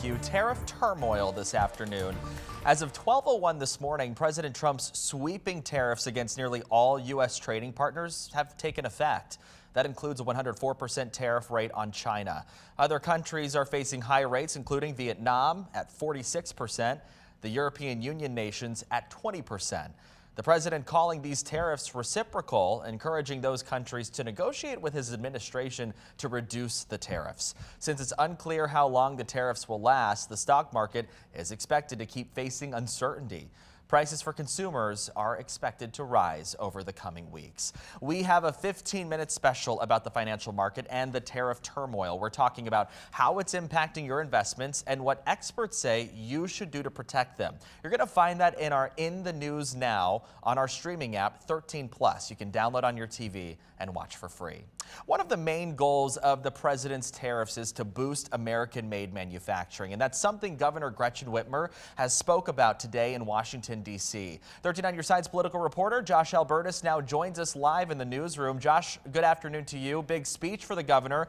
Tariff turmoil this afternoon. As of 12:01 this morning, President Trump's sweeping tariffs against nearly all U.S. trading partners have taken effect. That includes a 104% tariff rate on China. Other countries are facing high rates, including Vietnam at 46%, the European Union nations at 20%. The president calling these tariffs reciprocal, encouraging those countries to negotiate with his administration to reduce the tariffs. Since it's unclear how long the tariffs will last, the stock market is expected to keep facing uncertainty. Prices for consumers are expected to rise over the coming weeks. We have a 15-minute special about the financial market and the tariff turmoil. We're talking about how it's impacting your investments and what experts say you should do to protect them. You're going to find that in our In the News Now on our streaming app 13+. You can download on your TV and watch for free. One of the main goals of the president's tariffs is to boost American-made manufacturing, and that's something Governor Gretchen Whitmer has spoke about today in Washington, D.C. 13 on Your Side's political reporter Josh Albertus now joins us live in the newsroom. Josh, good afternoon to you. Big speech for the governor,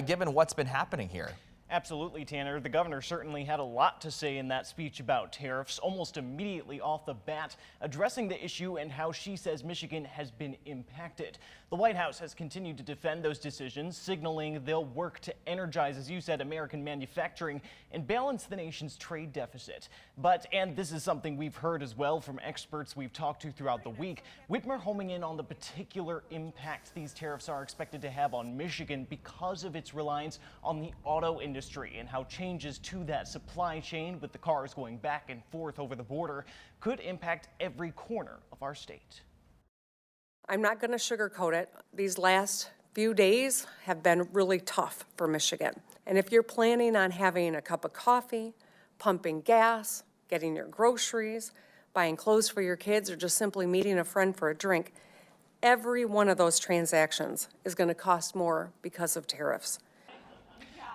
given what's been happening here. Absolutely, Tanner. The governor certainly had a lot to say in that speech about tariffs, almost immediately off the bat, addressing the issue and how she says Michigan has been impacted. The White House has continued to defend those decisions, signaling they'll work to energize, as you said, American manufacturing and balance the nation's trade deficit. But, and this is something we've heard as well from experts we've talked to throughout the week, Whitmer homing in on the particular impact these tariffs are expected to have on Michigan because of its reliance on the auto industry and how changes to that supply chain with the cars going back and forth over the border could impact every corner of our state. I'm not going to sugarcoat it. These last few days have been really tough for Michigan. And if you're planning on having a cup of coffee, pumping gas, getting your groceries, buying clothes for your kids, or just simply meeting a friend for a drink, every one of those transactions is going to cost more because of tariffs.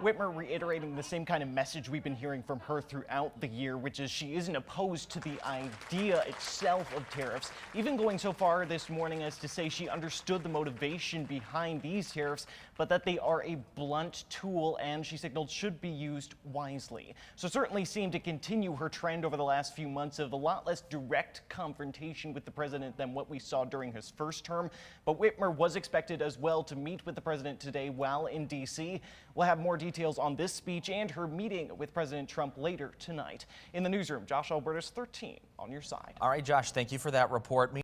Whitmer reiterating the same kind of message we've been hearing from her throughout the year, which is she isn't opposed to the idea itself of tariffs, even going so far this morning as to say she understood the motivation behind these tariffs, but that they are a blunt tool and she signaled should be used wisely. So certainly seemed to continue her trend over the last few months of a lot less direct confrontation with the president than what we saw during his first term. But Whitmer was expected as well to meet with the president today while in D.C. We'll have more details on this speech and her meeting with President Trump later tonight. In the newsroom, Josh Albertus, 13 on Your Side. All right, Josh, thank you for that report.